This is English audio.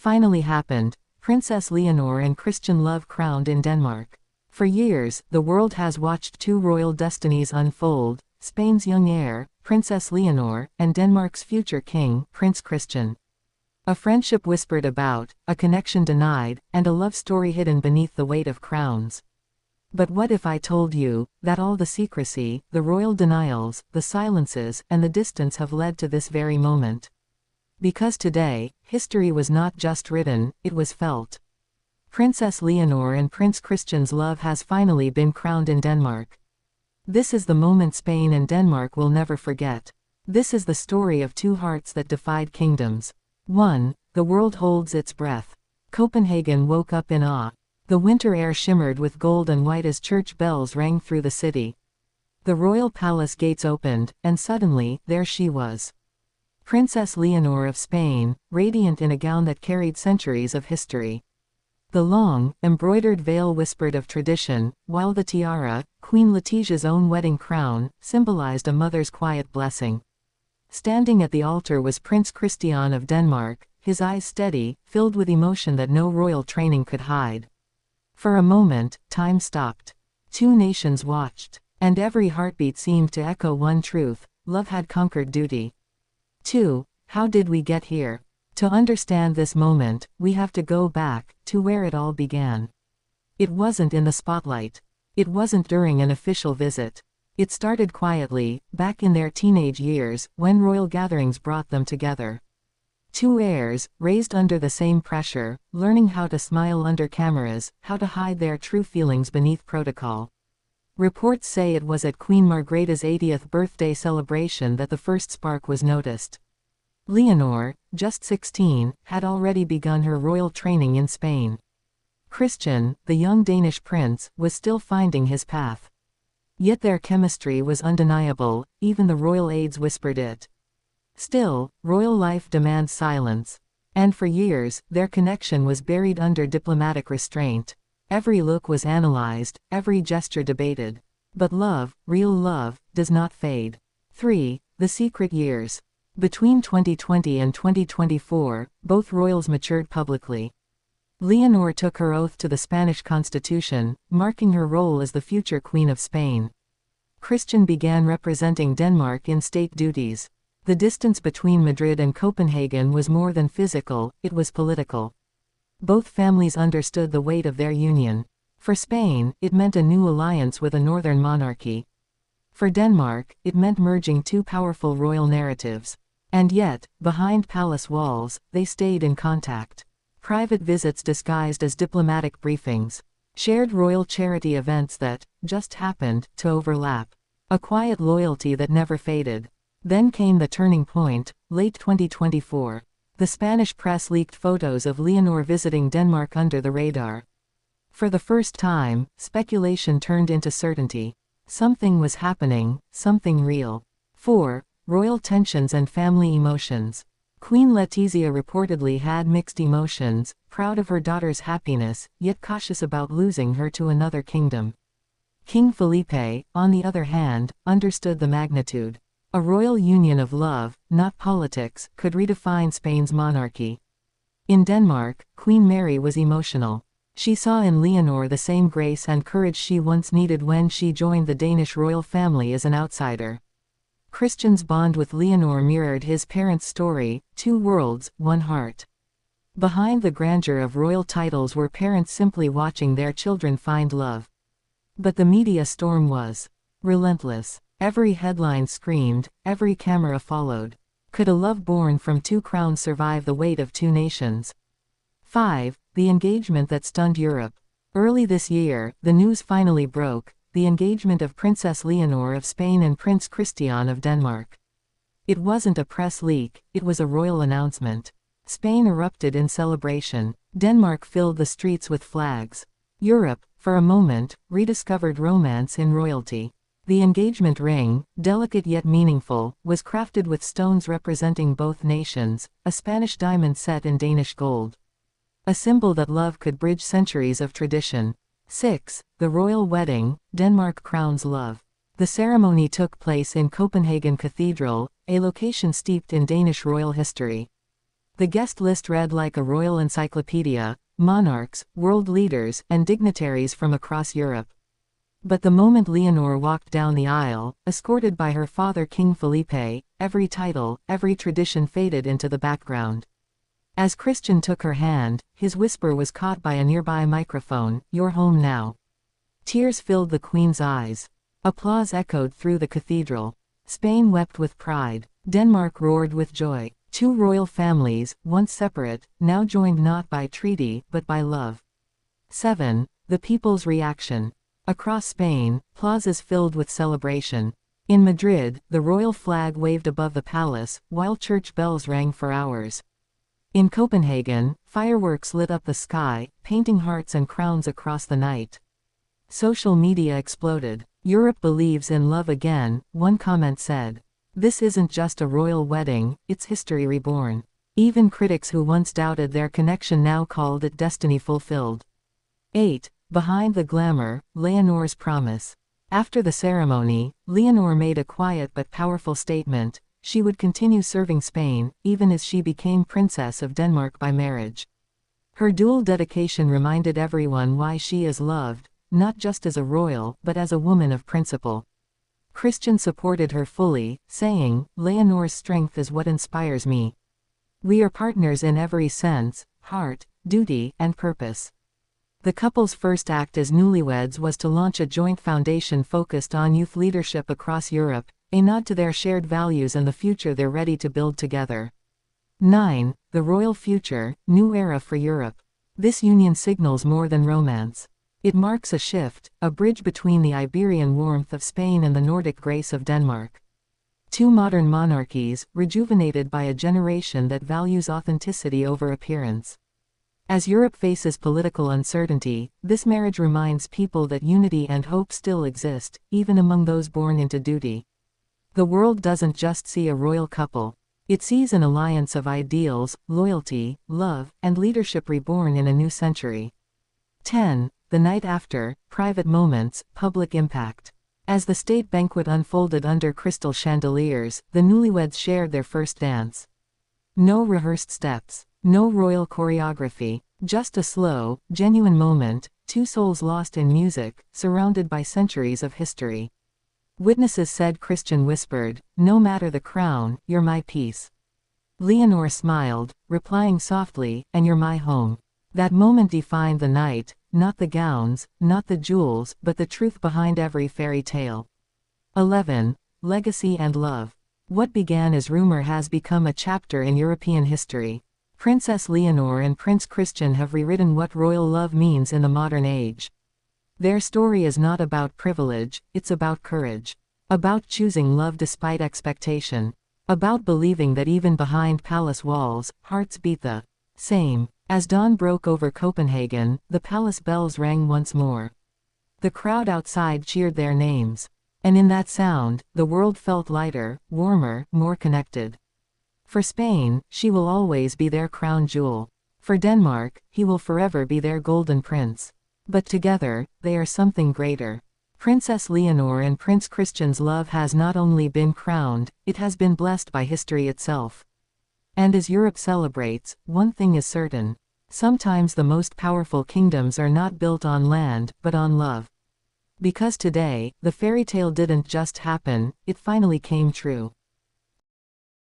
finally happened. Princess Leonor and Christian love crowned in Denmark. For years, the world has watched two royal destinies unfold, Spain's young heir, Princess Leonor, and Denmark's future king, Prince Christian. A friendship whispered about, a connection denied, and a love story hidden beneath the weight of crowns. But what if I told you that all the secrecy, the royal denials, the silences, and the distance have led to this very moment? Because today, history was not just written, it was felt. Princess Leonor and Prince Christian's love has finally been crowned in Denmark. This is the moment Spain and Denmark will never forget. This is the story of two hearts that defied kingdoms. 1. The world holds its breath. Copenhagen woke up in awe. The winter air shimmered with gold and white as church bells rang through the city. The royal palace gates opened, and suddenly, there she was. Princess Leonor of Spain, radiant in a gown that carried centuries of history. The long, embroidered veil whispered of tradition, while the tiara, Queen Letitia's own wedding crown, symbolized a mother's quiet blessing. Standing at the altar was Prince Christian of Denmark, his eyes steady, filled with emotion that no royal training could hide. For a moment, time stopped. Two nations watched, and every heartbeat seemed to echo one truth: love had conquered duty. 2. How did we get here? To understand this moment, we have to go back to where it all began. It wasn't in the spotlight. It wasn't during an official visit. It started quietly, back in their teenage years, when royal gatherings brought them together. Two heirs, raised under the same pressure, learning how to smile under cameras, how to hide their true feelings beneath protocol. Reports say it was at Queen Margrethe's 80th birthday celebration that the first spark was noticed. Leonor, just 16, had already begun her royal training in Spain. Christian, the young Danish prince, was still finding his path. Yet their chemistry was undeniable, even the royal aides whispered it. Still, royal life demands silence. And for years, their connection was buried under diplomatic restraint. Every look was analyzed, every gesture debated. But love, real love, does not fade. 3. The secret years. Between 2020 and 2024, both royals matured publicly. Leonor took her oath to the Spanish Constitution, marking her role as the future Queen of Spain. Christian began representing Denmark in state duties. The distance between Madrid and Copenhagen was more than physical, it was political. Both families understood the weight of their union. For Spain, it meant a new alliance with a northern monarchy. For Denmark, it meant merging two powerful royal narratives. And yet, behind palace walls, they stayed in contact. Private visits disguised as diplomatic briefings. Shared royal charity events that just happened to overlap. A quiet loyalty that never faded. Then came the turning point, late 2024. The Spanish press leaked photos of Leonor visiting Denmark under the radar. For the first time, speculation turned into certainty. Something was happening, something real. 4. Royal tensions and family emotions. Queen Letizia reportedly had mixed emotions, proud of her daughter's happiness, yet cautious about losing her to another kingdom. King Felipe, on the other hand, understood the magnitude. A royal union of love, not politics, could redefine Spain's monarchy. In Denmark, Queen Mary was emotional. She saw in Leonor the same grace and courage she once needed when she joined the Danish royal family as an outsider. Christian's bond with Leonor mirrored his parents' story, two worlds, one heart. Behind the grandeur of royal titles were parents simply watching their children find love. But the media storm was relentless. Every headline screamed, every camera followed. Could a love born from two crowns survive the weight of two nations? 5. The engagement that stunned Europe. Early this year, the news finally broke, the engagement of Princess Leonor of Spain and Prince Christian of Denmark. It wasn't a press leak, it was a royal announcement. Spain erupted in celebration. Denmark filled the streets with flags. Europe, for a moment, rediscovered romance in royalty. The engagement ring, delicate yet meaningful, was crafted with stones representing both nations, a Spanish diamond set in Danish gold. A symbol that love could bridge centuries of tradition. 6. The royal wedding, Denmark crowns love. The ceremony took place in Copenhagen Cathedral, a location steeped in Danish royal history. The guest list read like a royal encyclopedia: monarchs, world leaders, and dignitaries from across Europe. But the moment Leonor walked down the aisle, escorted by her father King Felipe, every title, every tradition faded into the background. As Christian took her hand, his whisper was caught by a nearby microphone: "You're home now." Tears filled the Queen's eyes. Applause echoed through the cathedral. Spain wept with pride. Denmark roared with joy. Two royal families, once separate, now joined not by treaty, but by love. 7. The people's reaction. Across Spain, plazas filled with celebration. In Madrid, the royal flag waved above the palace, while church bells rang for hours. In Copenhagen, fireworks lit up the sky, painting hearts and crowns across the night. Social media exploded. "Europe believes in love again," one comment said. "This isn't just a royal wedding, it's history reborn." Even critics who once doubted their connection now called it destiny fulfilled. 8. Behind the glamour, Leonor's promise. After the ceremony, Leonor made a quiet but powerful statement: she would continue serving Spain, even as she became Princess of Denmark by marriage. Her dual dedication reminded everyone why she is loved, not just as a royal, but as a woman of principle. Christian supported her fully, saying, "Leonor's strength is what inspires me. We are partners in every sense: heart, duty, and purpose." The couple's first act as newlyweds was to launch a joint foundation focused on youth leadership across Europe, a nod to their shared values and the future they're ready to build together. 9. The royal future, new era for Europe. This union signals more than romance. It marks a shift, a bridge between the Iberian warmth of Spain and the Nordic grace of Denmark. Two modern monarchies, rejuvenated by a generation that values authenticity over appearance. As Europe faces political uncertainty, this marriage reminds people that unity and hope still exist, even among those born into duty. The world doesn't just see a royal couple. It sees an alliance of ideals, loyalty, love, and leadership reborn in a new century. 10. The night after, private moments, public impact. As the state banquet unfolded under crystal chandeliers, the newlyweds shared their first dance. No rehearsed steps. No royal choreography, just a slow, genuine moment, two souls lost in music, surrounded by centuries of history. Witnesses said Christian whispered, "No matter the crown, you're my peace." Leonor smiled, replying softly, "And you're my home." That moment defined the night, not the gowns, not the jewels, but the truth behind every fairy tale. 11. Legacy and love. What began as rumor has become a chapter in European history. Princess Leonor and Prince Christian have rewritten what royal love means in the modern age. Their story is not about privilege, it's about courage. About choosing love despite expectation. About believing that even behind palace walls, hearts beat the same. As dawn broke over Copenhagen, the palace bells rang once more. The crowd outside cheered their names. And in that sound, the world felt lighter, warmer, more connected. For Spain, she will always be their crown jewel. For Denmark, he will forever be their golden prince. But together, they are something greater. Princess Leonor and Prince Christian's love has not only been crowned, it has been blessed by history itself. And as Europe celebrates, one thing is certain. Sometimes the most powerful kingdoms are not built on land, but on love. Because today, the fairy tale didn't just happen, it finally came true.